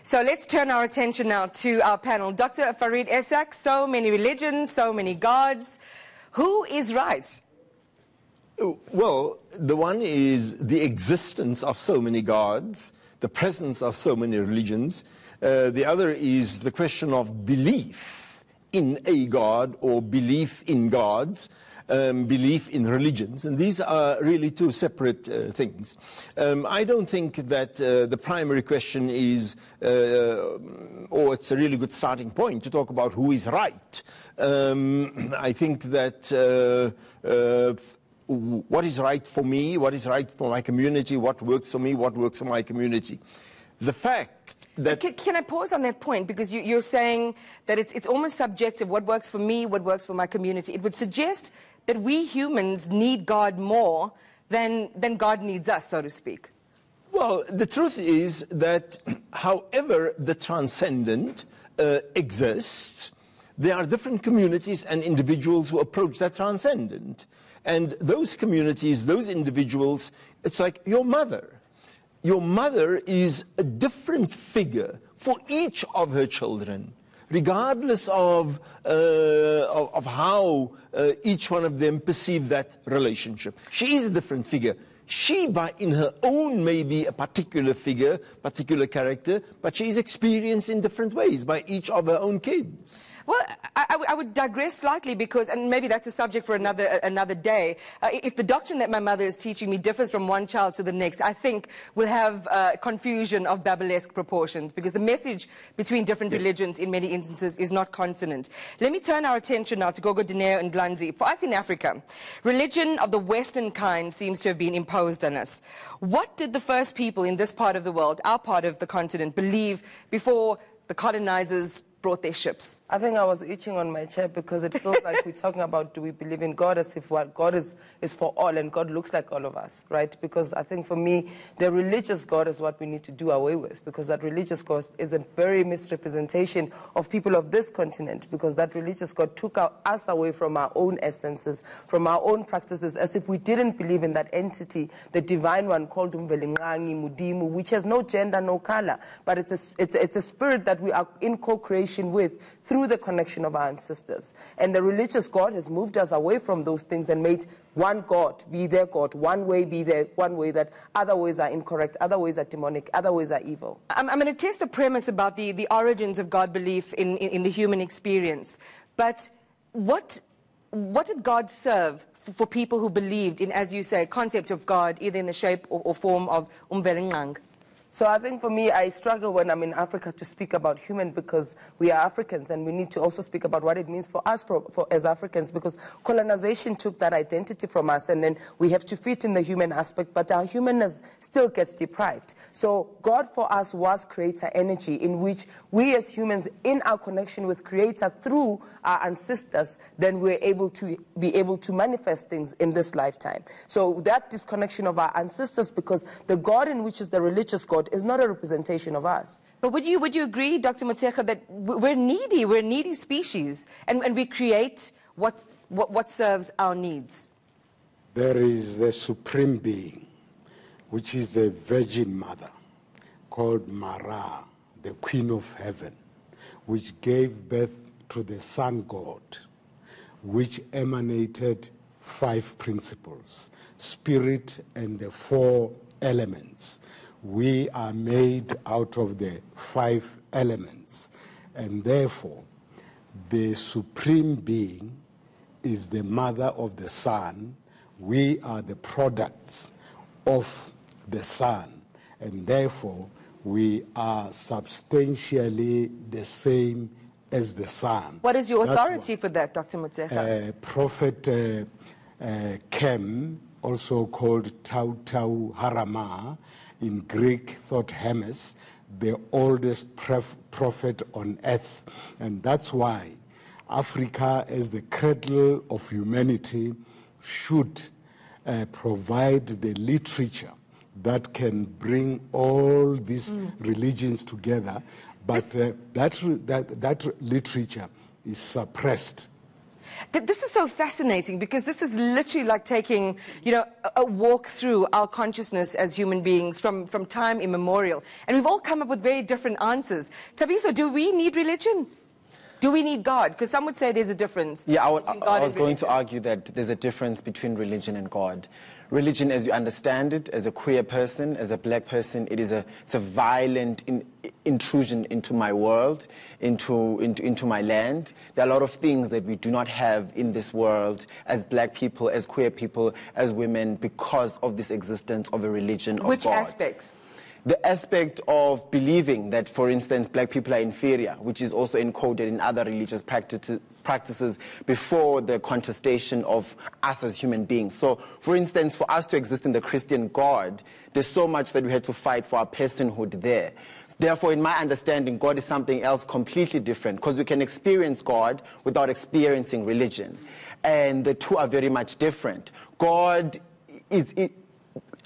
So let's turn our attention now to our panel. Dr. Farid Esak, so many religions, so many gods. Who is right? Well, the one is the existence of so many gods, the presence of so many religions. The other is the question of belief in a god or belief in gods. Belief in religions, and these are really two separate things. I don't think that the primary question is, or it's a really good starting point to talk about who is right. I think that what is right for me, what is right for my community, what works for me, what works for my community. The fact that... Can I pause on that point? Because you're saying that it's almost subjective, what works for me, what works for my community. It would suggest that we humans need God more than God needs us, so to speak. Well, the truth is that however the transcendent exists, there are different communities and individuals who approach that transcendent. And those communities, those individuals, it's like your mother. Your mother is a different figure for each of her children, regardless of how each one of them perceive that relationship. She is a different figure. She, in her own, may be a particular figure, particular character, but she is experienced in different ways by each of her own kids. Well, I would digress slightly because, and maybe that's a subject for another day, if the doctrine that my mother is teaching me differs from one child to the next, I think we'll have confusion of Babylesque proportions because the message between different religions in many instances is not consonant. Let me turn our attention now to Gogo Dineo and Glanzi. For us in Africa, religion of the Western kind seems to have been imposed on us. What did the first people in this part of the world, our part of the continent, believe before the colonizers brought their ships? I think I was itching on my chair because it feels like we're talking about, do we believe in God, as if what God is for all and God looks like all of us, right? Because I think for me, the religious God is what we need to do away with, because that religious God is a very misrepresentation of people of this continent, because that religious God took us away from our own essences, from our own practices, as if we didn't believe in that entity, the divine one called Umvelingangi, Mudimu, which has no gender, no color, but it's a spirit that we are in co-creation with through the connection of our ancestors. And the religious God has moved us away from those things and made one God be their God, one way be their one way, that other ways are incorrect, other ways are demonic, other ways are evil. I'm going to test the premise about the origins of God belief in the human experience. But what did God serve for people who believed in, as you say, a concept of God, either in the shape or form of Umvelingang? So I think for me, I struggle when I'm in Africa to speak about human, because we are Africans and we need to also speak about what it means for us as Africans, because colonization took that identity from us and then we have to fit in the human aspect, but our humanness still gets deprived. So God for us was creator energy, in which we as humans, in our connection with creator through our ancestors, then we're able to manifest things in this lifetime. So that disconnection of our ancestors, because the God in which is the religious God is not a representation of us. But would you agree, Dr. Motshekga, that we're a needy species, and we create what serves our needs? There is the supreme being, which is a virgin mother, called Mara, the Queen of Heaven, which gave birth to the Sun God, which emanated 5 principles, spirit and the 4 elements. We are made out of the 5 elements, and therefore the supreme being is the mother of the sun. We are the products of the sun, and therefore we are substantially the same as the sun. What is your authority for that, Dr. Motshekga? Prophet Kem, also called Tau Tau Harama, in Greek thought Hermes, the oldest prophet on earth. And that's why Africa, as the cradle of humanity, should provide the literature that can bring all these religions together. But that literature is suppressed This is so fascinating because this is literally like taking, you know, a walk through our consciousness as human beings from time immemorial. And we've all come up with very different answers. Tabiso, do we need religion? Do we need God? Because some would say there's a difference. Yeah, I was going to argue that there's a difference between religion and God. Religion, as you understand it, as a queer person, as a black person, it's a violent intrusion into my world, into my land. There are a lot of things that we do not have in this world as black people, as queer people, as women, because of this existence of a religion of God. Which aspects? The aspect of believing that, for instance, black people are inferior, which is also encoded in other religious practices before the contestation of us as human beings. So, for instance, for us to exist in the Christian God, there's so much that we had to fight for our personhood there. Therefore, in my understanding, God is something else completely different, because we can experience God without experiencing religion. And the two are very much different. God is...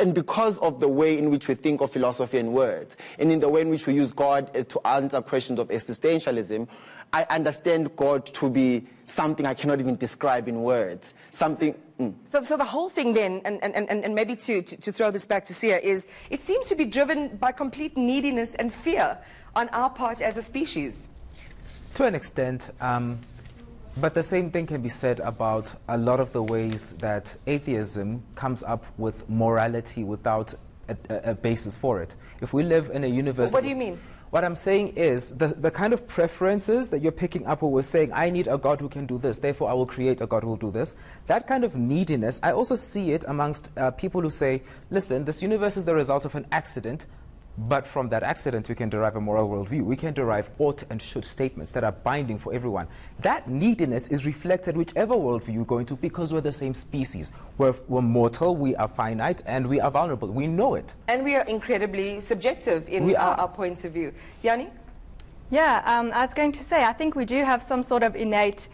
And because of the way in which we think of philosophy and words, and in the way in which we use God to answer questions of existentialism, I understand God to be something I cannot even describe in words. Something... So the whole thing then, and maybe to throw this back to Sia, is it seems to be driven by complete neediness and fear on our part as a species. To an extent, but the same thing can be said about a lot of the ways that atheism comes up with morality without a basis for it. If we live in a universe... What do you mean? What I'm saying is the kind of preferences that you're picking up where we're saying, I need a God who can do this, therefore I will create a God who will do this. That kind of neediness, I also see it amongst people who say, listen, this universe is the result of an accident, but from that accident we can derive a moral worldview. We can derive ought and should statements that are binding for everyone. That neediness is reflected whichever worldview you're going to, because we're the same species. We're mortal, we are finite, and we are vulnerable. We know it. And we are incredibly subjective in our points of view. Yanni? Yeah, I was going to say, I think we do have some sort of innate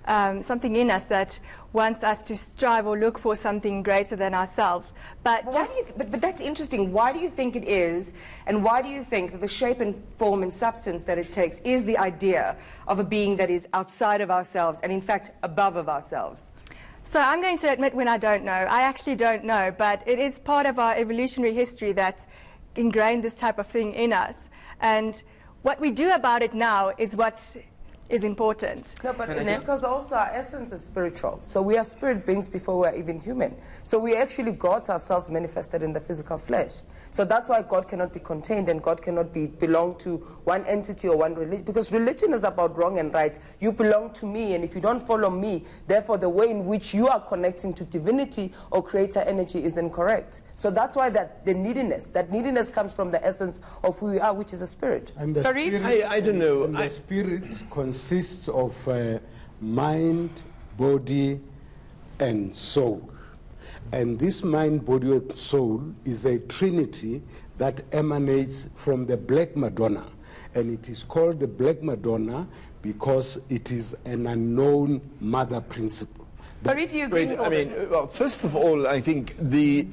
something in us that wants us to strive or look for something greater than ourselves. But that's interesting. Why do you think it is, and why do you think that the shape and form and substance that it takes is the idea of a being that is outside of ourselves and in fact above of ourselves? So I'm going to admit when I don't know. I actually don't know, but it is part of our evolutionary history that ingrained this type of thing in us. And what we do about it now is what is important. No, but it's because also our essence is spiritual. So we are spirit beings before we are even human. So we actually gods ourselves manifested in the physical flesh. So that's why God cannot be contained and God cannot belong to one entity or one religion. Because religion is about wrong and right. You belong to me, and if you don't follow me, therefore the way in which you are connecting to divinity or creator energy is incorrect. So that's why that neediness comes from the essence of who we are, which is a spirit. And the spirit, I don't know. And the spirit consists of mind, body, and soul. And this mind, body, and soul is a trinity that emanates from the Black Madonna. And it is called the Black Madonna because it is an unknown mother principle. Farid, do you agree with all this? Well, first of all, I think we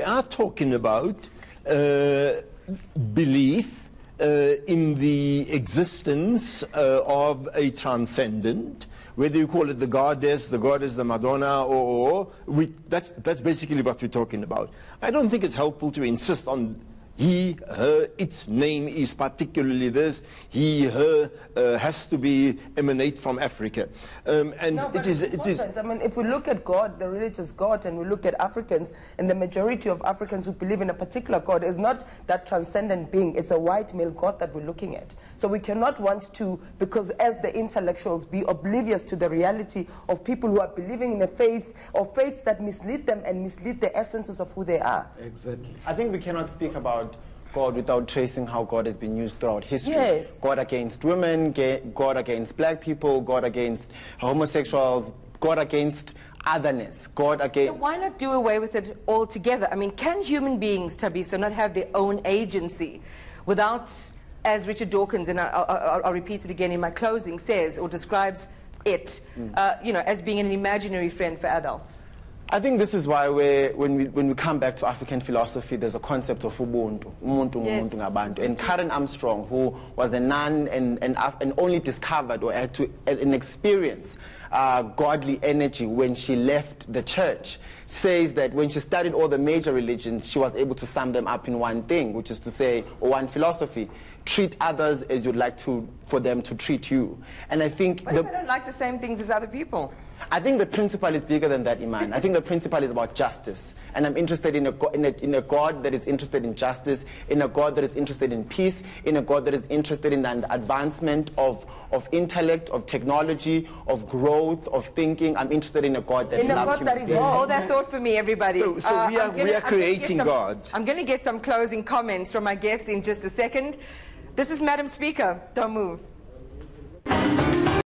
are talking about belief in the existence of a transcendent, whether you call it the goddess, the Madonna, that's basically what we're talking about. I don't think it's helpful to insist on he, her, its name is particularly this, he, her, has to emanate from Africa. And no, it is. I mean, if we look at God, the religious God, and we look at Africans, and the majority of Africans who believe in a particular God is not that transcendent being, it's a white male God that we're looking at. So we cannot want to, because as the intellectuals, be oblivious to the reality of people who are believing in a faith, or faiths that mislead them and mislead the essences of who they are. Exactly. I think we cannot speak about God without tracing how God has been used throughout history. Yes. God against women, God against black people, God against homosexuals, God against otherness, God against... So why not do away with it altogether? I mean, can human beings, Tabiso, not have their own agency without, as Richard Dawkins, and I'll repeat it again in my closing, says or describes it, you know, as being an imaginary friend for adults? I think this is why when we come back to African philosophy, there's a concept of ubuntu, umuntu Yes. ngumuntu ngabantu. And Karen Armstrong, who was a nun and only discovered or had to an experience godly energy when she left the church, says that when she studied all the major religions, she was able to sum them up in one thing, which is to say, or one philosophy: treat others as you'd like for them to treat you. And I think What if I don't like the same things as other people? I think the principle is bigger than that, Iman. I think the principle is about justice. And I'm interested in a God that is interested in justice, in a God that is interested in peace, in a God that is interested in the advancement of intellect, of technology, of growth, of thinking. I'm interested in a God that In a loves God that human is beings. Hold that thought for me, everybody. So we are creating God. I'm going to get some closing comments from my guests in just a second. This is Madam Speaker. Don't move.